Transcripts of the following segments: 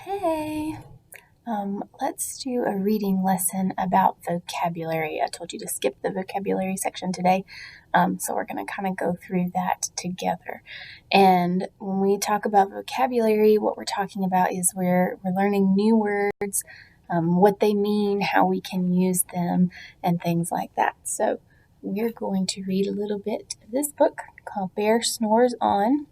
Hey, let's do a reading lesson about vocabulary. I told you to skip the vocabulary section today, so we're going to kind of go through that together. And when we talk about vocabulary, what we're talking about is we're learning new words, what they mean, how we can use them, and things like that. So we're going to read a little bit of this book called Bear Snores On.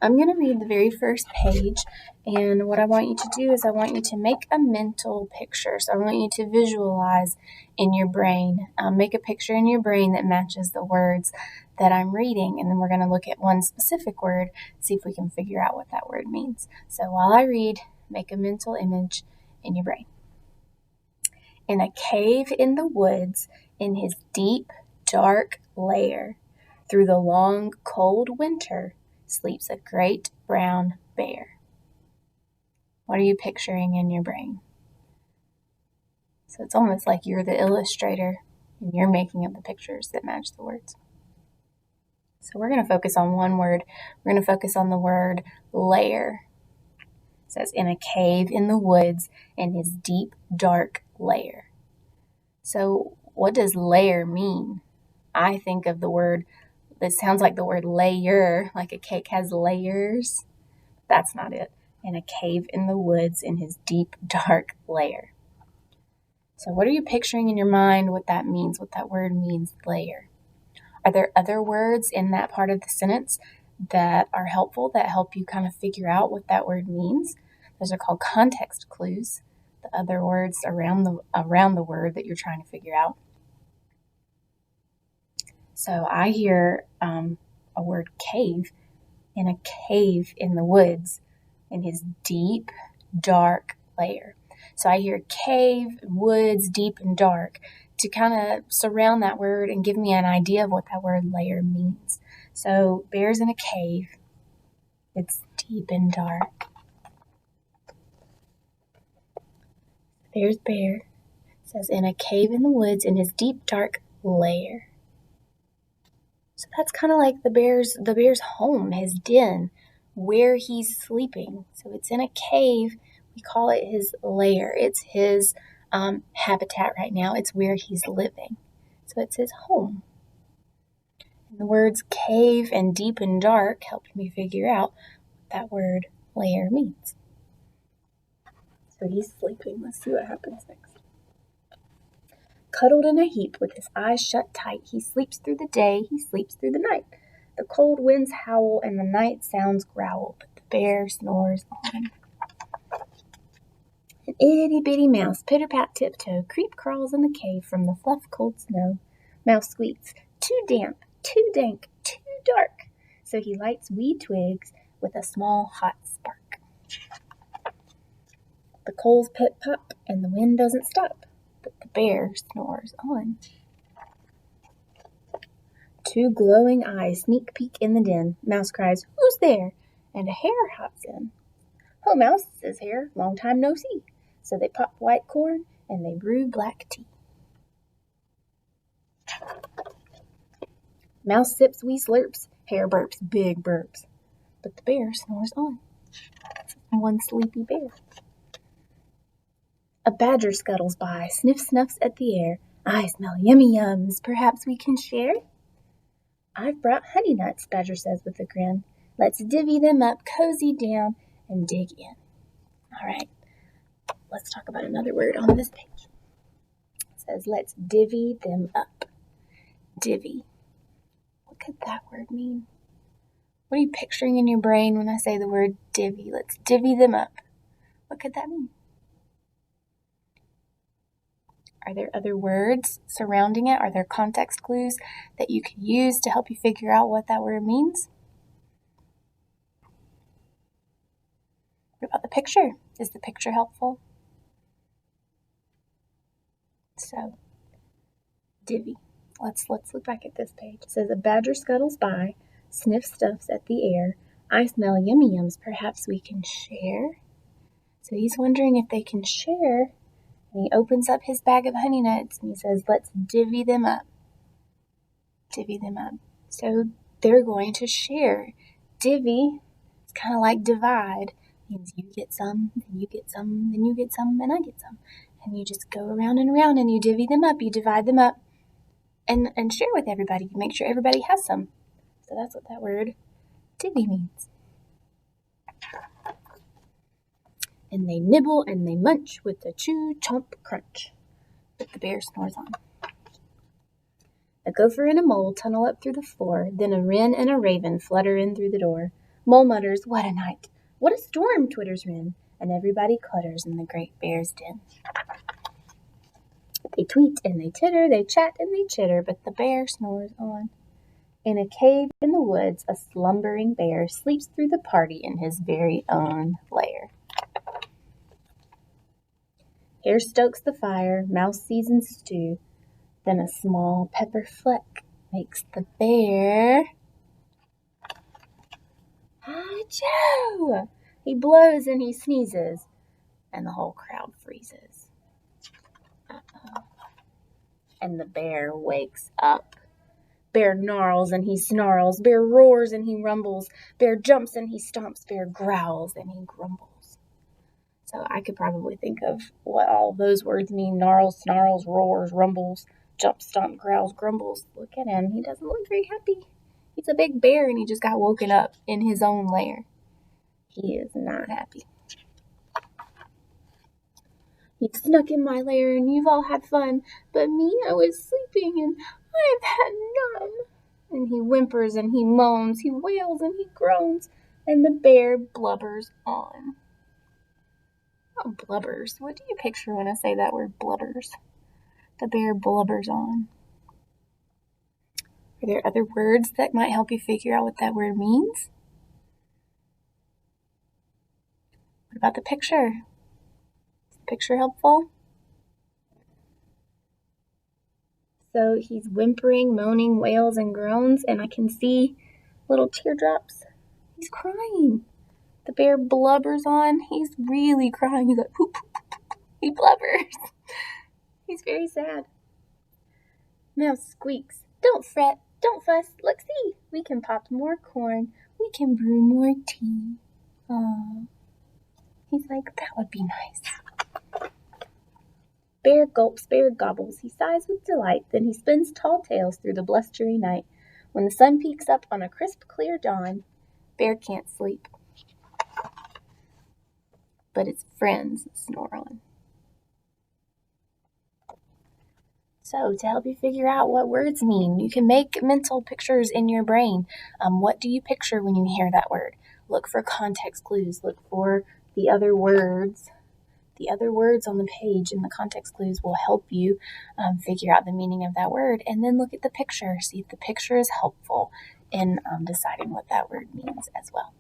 I'm going to read the very first page, and what I want you to do is I want you to make a mental picture. So I want you to visualize in your brain, make a picture in your brain that matches the words that I'm reading, and then we're going to look at one specific word, see if we can figure out what that word means. So while I read, make a mental image in your brain. In a cave in the woods, in his deep, dark lair, through the long, cold winter, sleeps a great brown bear. What are you picturing in your brain? So it's almost like you're the illustrator and you're making up the pictures that match the words. So we're going to focus on one word. We're going to focus on the word lair. It says, in a cave in the woods, in his deep, dark lair. So what does lair mean? I think of the word, it sounds like the word layer, like a cake has layers. That's not it. In a cave in the woods, in his deep, dark lair. So what are you picturing in your mind what that means, what that word means, layer? Are there other words in that part of the sentence that are helpful, that help you kind of figure out what that word means? Those are called context clues, the other words around the word that you're trying to figure out. So I hear a word cave, in a cave in the woods, in his deep, dark lair. So I hear cave, woods, deep and dark to kind of surround that word and give me an idea of what that word lair means. So bear's in a cave. It's deep and dark. There's bear. It says in a cave in the woods, in his deep, dark lair. So that's kind of like the bear's home, his den, where he's sleeping. So it's in a cave. We call it his lair. It's his habitat right now. It's where he's living. So it's his home. And the words cave and deep and dark helped me figure out what that word lair means. So he's sleeping. Let's see what happens next. Cuddled in a heap with his eyes shut tight, he sleeps through the day, he sleeps through the night. The cold winds howl and the night sounds growl, but the bear snores on. An itty-bitty mouse, pitter-pat tiptoe, creep crawls in the cave from the fluff cold snow. Mouse squeaks, too damp, too dank, too dark. So he lights wee twigs with a small hot spark. The coals pip-pop and the wind doesn't stop. But the bear snores on. Two glowing eyes sneak peek in the den. Mouse cries, "Who's there?" And a hare hops in. "Oh, Mouse," says Hare, "long time no see." So they pop white corn and they brew black tea. Mouse sips wee slurps. Hare burps big burps. But the bear snores on. One sleepy bear. A badger scuttles by, sniffs at the air. "I smell yummy yums, perhaps we can share?" "I've brought honey nuts," Badger says with a grin. "Let's divvy them up, cozy down, and dig in." All right, let's talk about another word on this page. It says, let's divvy them up. Divvy. What could that word mean? What are you picturing in your brain when I say the word divvy? Let's divvy them up. What could that mean? Are there other words surrounding it? Are there context clues that you can use to help you figure out what that word means? What about the picture? Is the picture helpful? So, divvy. Let's look back at this page. It says, a badger scuttles by, stuffs at the air. I smell yummy yums, perhaps we can share? So he's wondering if they can share. And he opens up his bag of honey nuts and he says, let's divvy them up. Divvy them up. So they're going to share. Divvy is kind of like divide. Means you get some, then you get some, then you get some, and I get some. And you just go around and around and you divvy them up, you divide them up, and share with everybody. You make sure everybody has some. So that's what that word divvy means. And they nibble and they munch with a chew, chomp, crunch that the bear snores on. A gopher and a mole tunnel up through the floor, then a wren and a raven flutter in through the door. Mole mutters, "What a night! What a storm!" twitters wren, and everybody clutters in the great bear's den. They tweet and they titter, they chat and they chitter, but the bear snores on. In a cave in the woods, a slumbering bear sleeps through the party in his very own lair. Hare stokes the fire, mouse seasons stew, then a small pepper fleck makes the bear Achoo! He blows and he sneezes, and the whole crowd freezes. And the bear wakes up. Bear gnarls and he snarls. Bear roars and he rumbles. Bear jumps and he stomps. Bear growls and he grumbles. So I could probably think of what all those words mean. Gnarls, snarls, roars, rumbles, jumps, stomp, growls, grumbles. Look at him. He doesn't look very happy. He's a big bear and he just got woken up in his own lair. He is not happy. "You've snuck in my lair and you've all had fun, but me, I was sleeping and I've had none." And he whimpers and he moans, he wails and he groans, and the bear blubbers on. Oh, blubbers. What do you picture when I say that word, blubbers? The bear blubbers on. Are there other words that might help you figure out what that word means? What about the picture? Is the picture helpful? So he's whimpering, moaning, wails, and groans, and I can see little teardrops. He's crying. The bear blubbers on. He's really crying. He's like, poop, poop, poop, poop. He blubbers. He's very sad. Mouse squeaks, "Don't fret, don't fuss, look, see, we can pop more corn, we can brew more tea." Oh, he's like, that would be nice. Bear gulps, bear gobbles, he sighs with delight, then he spins tall tales through the blustery night. When the sun peeks up on a crisp, clear dawn, bear can't sleep, but his friends snore on. So to help you figure out what words mean, you can make mental pictures in your brain. What do you picture when you hear that word? Look for context clues. Look for the other words. The other words on the page and the context clues will help you figure out the meaning of that word. And then look at the picture. See if the picture is helpful in deciding what that word means as well.